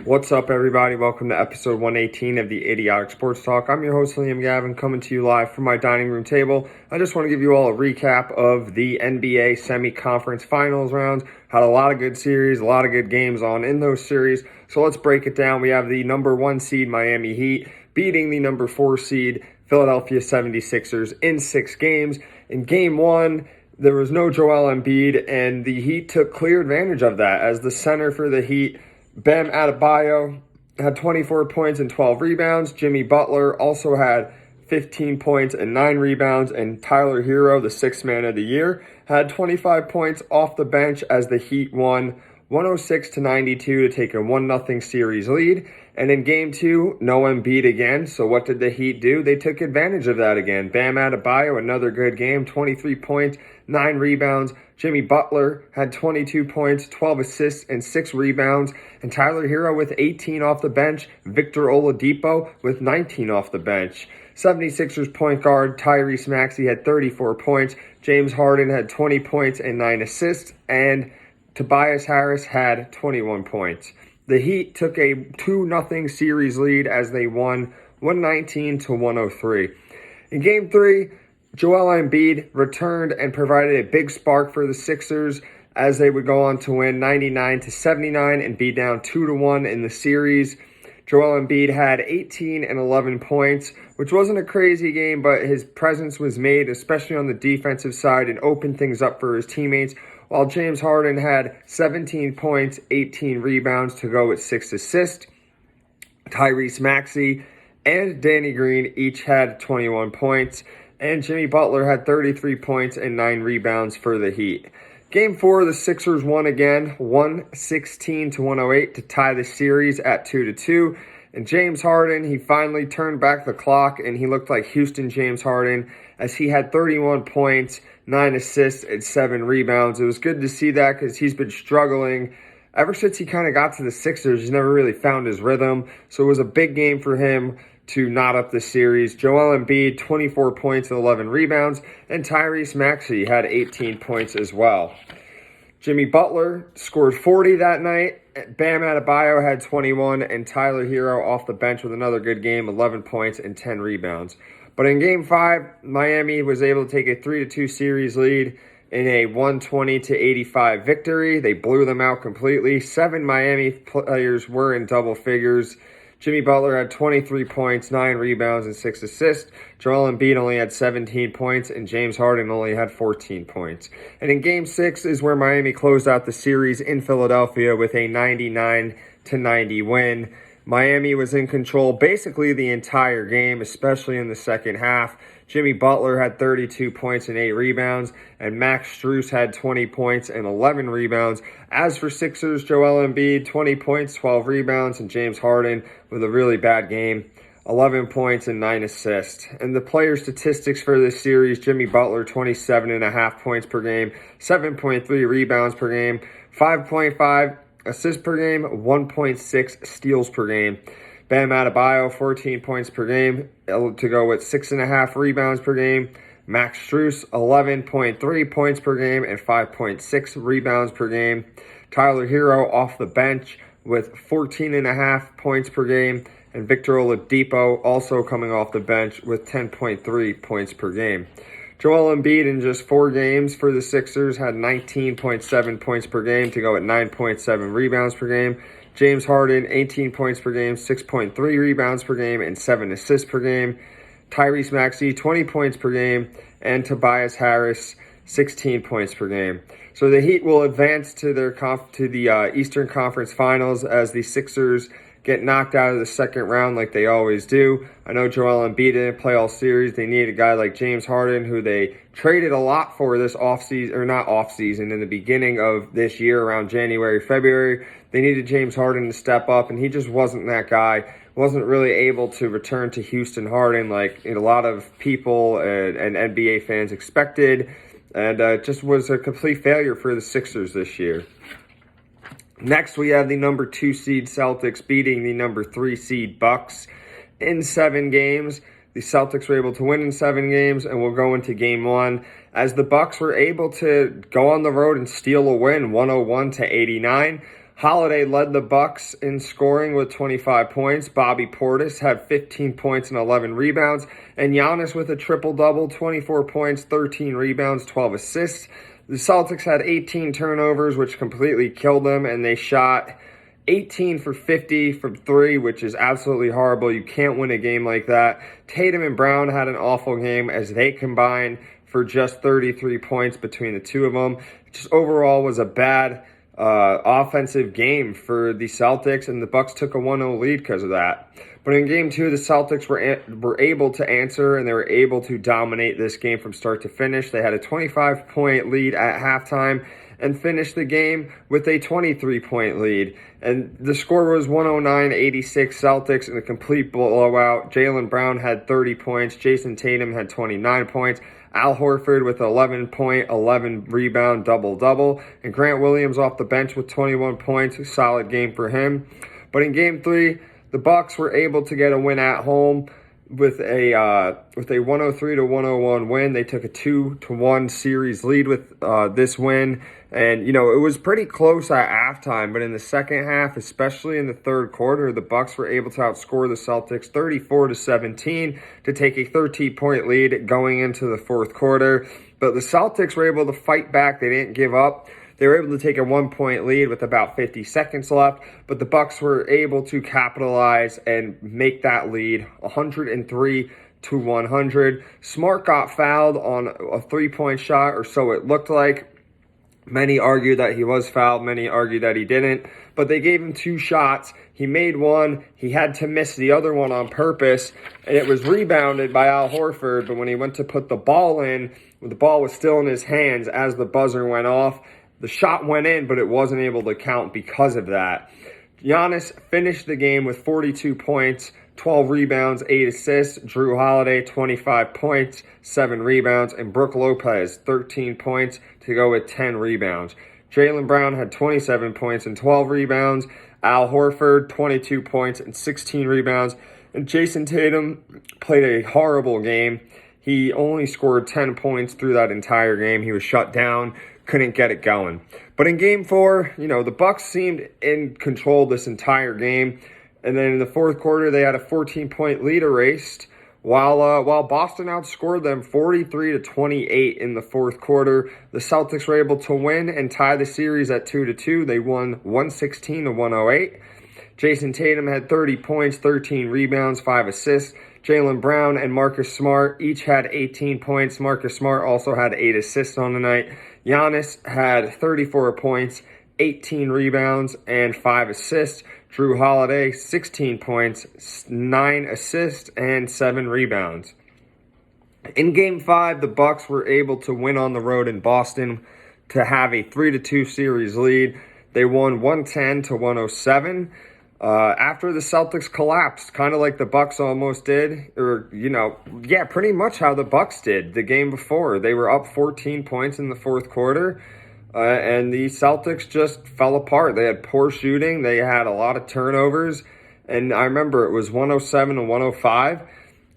What's up, everybody? Welcome to episode 118 of the Idiotic Sports Talk. I'm your host, Liam Gavin, coming to you live from my dining room table. I just want to give you all a recap of the NBA semi-conference finals rounds. Had a lot of good series, a lot of good games on in those series. So let's break it down. We have the number 1 seed Miami Heat beating the number 4 seed Philadelphia 76ers in 6 games. In game 1, there was no Joel Embiid, and the Heat took clear advantage of that as the center for the Heat, Bam Adebayo, had 24 points and 12 rebounds. Jimmy Butler also had 15 points and 9 rebounds. And Tyler Hero, the 6th man of the year, had 25 points off the bench as the Heat won 106-92 to take a 1-0 series lead. And in game 2, no Embiid again. So what did the Heat do? They took advantage of that again. Bam Adebayo, another good game, 23 points, 9 rebounds. Jimmy Butler had 22 points, 12 assists, and 6 rebounds. And Tyler Hero with 18 off the bench. Victor Oladipo with 19 off the bench. 76ers point guard Tyrese Maxey had 34 points. James Harden had 20 points and 9 assists. And Tobias Harris had 21 points. The Heat took a 2-0 series lead as they won 119-103. In Game 3, Joel Embiid returned and provided a big spark for the Sixers as they would go on to win 99-79 and be down 2-1 in the series. Joel Embiid had 18 and 11 points, which wasn't a crazy game, but his presence was made, especially on the defensive side, and opened things up for his teammates, while James Harden had 17 points, 18 rebounds to go with 6 assists. Tyrese Maxey and Danny Green each had 21 points, and Jimmy Butler had 33 points and 9 rebounds for the Heat. Game 4, the Sixers won again, 116-108 to tie the series at 2-2. And James Harden, he finally turned back the clock, and he looked like Houston James Harden as he had 31 points, 9 assists, and 7 rebounds. It was good to see that because he's been struggling ever since he kind of got to the Sixers. He's never really found his rhythm, so it was a big game for him to knot up the series. Joel Embiid, 24 points and 11 rebounds, and Tyrese Maxey had 18 points as well. Jimmy Butler scored 40 that night. Bam Adebayo had 21, and Tyler Hero off the bench with another good game, 11 points and 10 rebounds. But in Game 5, Miami was able to take a 3-2 series lead in a 120-85 victory. They blew them out completely. 7 Miami players were in double figures. Jimmy Butler had 23 points, 9 rebounds, and 6 assists. Joel Embiid only had 17 points, and James Harden only had 14 points. And in Game 6 is where Miami closed out the series in Philadelphia with a 99-90 win. Miami was in control basically the entire game, especially in the second half. Jimmy Butler had 32 points and 8 rebounds, and Max Strus had 20 points and 11 rebounds. As for Sixers, Joel Embiid, 20 points, 12 rebounds, and James Harden with a really bad game, 11 points and 9 assists. And the player statistics for this series, Jimmy Butler, 27.5 points per game, 7.3 rebounds per game, 5.5 assists per game, 1.6 steals per game. Bam Adebayo, 14 points per game to go with 6.5 rebounds per game. Max Strus, 11.3 points per game and 5.6 rebounds per game. Tyler Hero off the bench with 14.5 points per game. And Victor Oladipo also coming off the bench with 10.3 points per game. Joel Embiid in just 4 games for the Sixers had 19.7 points per game to go at 9.7 rebounds per game. James Harden, 18 points per game, 6.3 rebounds per game, and 7 assists per game. Tyrese Maxey, 20 points per game, and Tobias Harris, 16 points per game. So the Heat will advance to the Eastern Conference Finals as the Sixers get knocked out of the second round like they always do. I know Joel Embiid didn't play all series. They need a guy like James Harden, who they traded a lot for this offseason, or not offseason, in the beginning of this year, around January, February. They needed James Harden to step up, and he just wasn't that guy. Wasn't really able to return to Houston Harden like a lot of people and NBA fans expected, and it just was a complete failure for the Sixers this year. Next, we have the number 2 seed Celtics beating the number 3 seed Bucks in 7 games. The Celtics were able to win in 7 games, and we'll go into Game 1 as the Bucks were able to go on the road and steal a win, 101-89. Holiday led the Bucks in scoring with 25 points. Bobby Portis had 15 points and 11 rebounds. And Giannis with a triple-double, 24 points, 13 rebounds, 12 assists. The Celtics had 18 turnovers, which completely killed them, and they shot 18 for 50 from 3, which is absolutely horrible. You can't win a game like that. Tatum and Brown had an awful game as they combined for just 33 points between the two of them. Just overall was a bad offensive game for the Celtics, and the Bucks took a 1-0 lead because of that. But in Game 2, the Celtics were able to answer, and they were able to dominate this game from start to finish. They had a 25-point lead at halftime and finished the game with a 23-point lead. And the score was 109-86 Celtics in a complete blowout. Jaylen Brown had 30 points. Jason Tatum had 29 points. Al Horford with 11 point, 11 rebound, double-double. And Grant Williams off the bench with 21 points. A solid game for him. But in Game 3, the Bucks were able to get a win at home with a 103-101 win. They took a 2-1 series lead with this win. And, it was pretty close at halftime, but in the second half, especially in the third quarter, the Bucks were able to outscore the Celtics 34-17 to take a 13-point lead going into the fourth quarter. But the Celtics were able to fight back. They didn't give up. They were able to take a 1-point lead with about 50 seconds left, but the Bucks were able to capitalize and make that lead 103-100. Smart got fouled on a 3-point shot, or so it looked like. Many argue that he was fouled. Many argue that he didn't. But they gave him 2 shots. He made one. He had to miss the other one on purpose. And it was rebounded by Al Horford. But when he went to put the ball in, the ball was still in his hands as the buzzer went off. The shot went in, but it wasn't able to count because of that. Giannis finished the game with 42 points, 12 rebounds, 8 assists. Drew Holiday, 25 points, 7 rebounds. And Brook Lopez, 13 points to go with 10 rebounds. Jaylen Brown had 27 points and 12 rebounds. Al Horford, 22 points and 16 rebounds. And Jason Tatum played a horrible game. He only scored 10 points through that entire game. He was shut down, couldn't get it going. But in Game 4, the Bucks seemed in control this entire game. And then in the fourth quarter, they had a 14-point lead erased, while Boston outscored them 43-28 in the fourth quarter. The Celtics were able to win and tie the series at 2-2. They won 116-108. Jason Tatum had 30 points, 13 rebounds, 5 assists. Jaylen Brown and Marcus Smart each had 18 points. Marcus Smart also had 8 assists on the night. Giannis had 34 points, 18 rebounds, and 5 assists. Drew Holiday, 16 points, 9 assists, and 7 rebounds. In Game 5, the Bucks were able to win on the road in Boston to have a 3-2 series lead. They won 110-107. After the Celtics collapsed, kind of like the Bucks almost did, pretty much how the Bucks did the game before. They were up 14 points in the fourth quarter. And the Celtics just fell apart. They had poor shooting. They had a lot of turnovers. And I remember it was 107-105.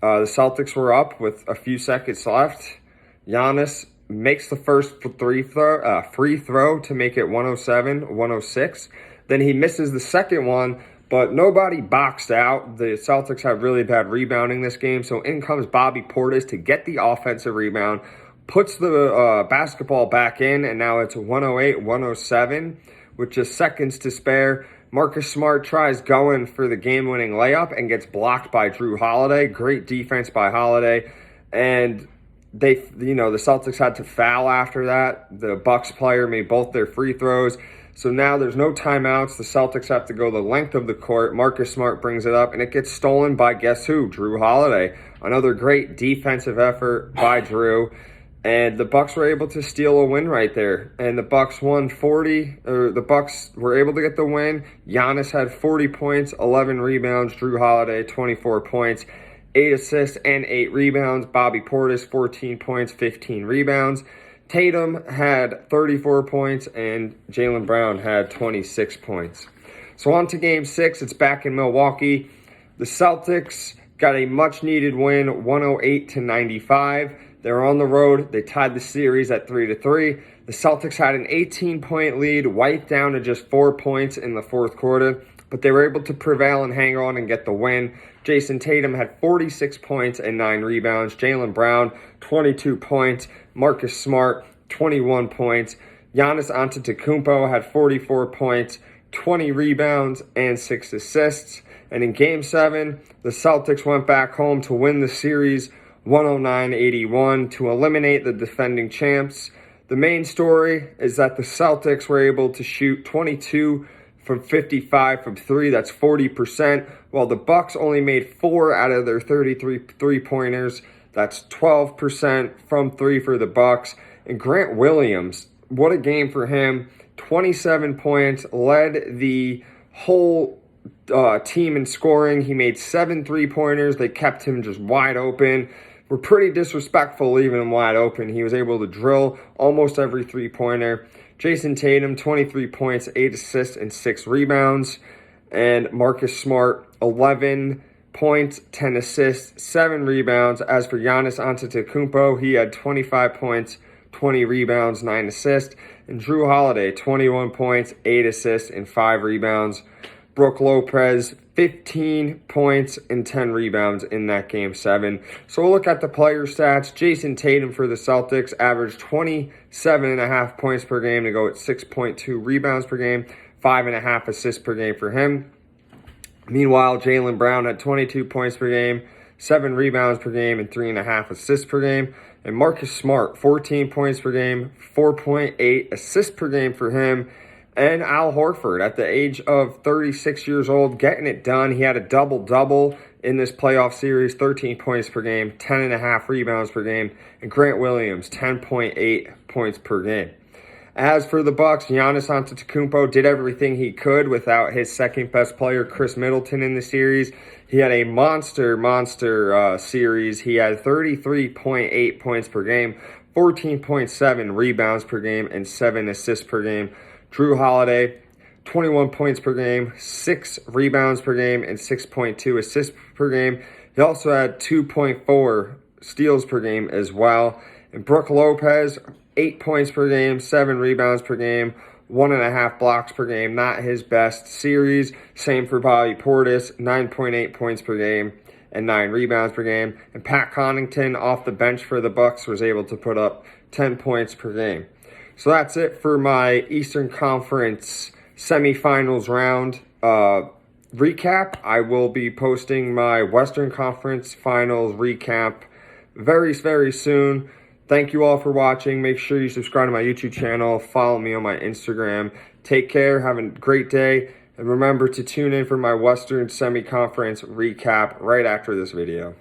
The Celtics were up with a few seconds left. Giannis makes the first free throw to make it 107-106. Then he misses the second one, but nobody boxed out. The Celtics have really bad rebounding this game. So in comes Bobby Portis to get the offensive rebound, puts the basketball back in, and now it's 108-107 with just seconds to spare. Marcus Smart tries going for the game-winning layup and gets blocked by Drew Holiday. Great defense by Holiday. And the Celtics had to foul after that. The Bucks player made both their free throws. So now there's no timeouts. The Celtics have to go the length of the court. Marcus Smart brings it up, and it gets stolen by guess who? Drew Holiday. Another great defensive effort by Drew. And the Bucks were able to steal a win right there. And the Bucks were able to get the win. Giannis had 40 points, 11 rebounds. Drew Holiday, 24 points, 8 assists, and 8 rebounds. Bobby Portis, 14 points, 15 rebounds. Tatum had 34 points, and Jaylen Brown had 26 points. So on to Game 6. It's back in Milwaukee. The Celtics got a much-needed win, 108-95. They were on the road. They tied the series at 3-3. The Celtics had an 18-point lead, wiped down to just 4 points in the fourth quarter, but they were able to prevail and hang on and get the win. Jason Tatum had 46 points and 9 rebounds. Jaylen Brown, 22 points. Marcus Smart, 21 points. Giannis Antetokounmpo had 44 points, 20 rebounds, and 6 assists. And in Game 7, the Celtics went back home to win the series 109-81 to eliminate the defending champs. The main story is that the Celtics were able to shoot 22 from 55 from 3. That's 40%, while the Bucks only made 4 out of their 33 three-pointers. That's 12% from 3 for the Bucks. And Grant Williams, what a game for him. 27 points, led the whole team in scoring. He made 7 3-pointers. They kept him just wide open. Were pretty disrespectful leaving him wide open. He was able to drill almost every 3-pointer. Jason Tatum, 23 points, 8 assists, and 6 rebounds. And Marcus Smart, 11 points, 10 assists, 7 rebounds. As for Giannis Antetokounmpo, he had 25 points, 20 rebounds, 9 assists. And Drew Holiday, 21 points, 8 assists, and 5 rebounds. Brook Lopez, 15 points and 10 rebounds in that Game 7. So we'll look at the player stats. Jason Tatum for the Celtics averaged 27.5 points per game to go at 6.2 rebounds per game, 5.5 assists per game for him. Meanwhile, Jaylen Brown had 22 points per game, 7 rebounds per game, and 3.5 assists per game. And Marcus Smart, 14 points per game, 4.8 assists per game for him. And Al Horford, at the age of 36 years old, getting it done. He had a double-double in this playoff series, 13 points per game, 10.5 rebounds per game. And Grant Williams, 10.8 points per game. As for the Bucks, Giannis Antetokounmpo did everything he could without his second-best player, Chris Middleton, in the series. He had a monster series. He had 33.8 points per game, 14.7 rebounds per game, and 7 assists per game. Drew Holiday, 21 points per game, 6 rebounds per game, and 6.2 assists per game. He also had 2.4 steals per game as well. And Brook Lopez, 8 points per game, 7 rebounds per game, 1.5 blocks per game. Not his best series. Same for Bobby Portis, 9.8 points per game and 9 rebounds per game. And Pat Connaughton off the bench for the Bucks was able to put up 10 points per game. So that's it for my Eastern Conference semifinals round recap. I will be posting my Western Conference finals recap very, very soon. Thank you all for watching. Make sure you subscribe to my YouTube channel. Follow me on my Instagram. Take care. Have a great day. And remember to tune in for my Western Semi-Conference recap right after this video.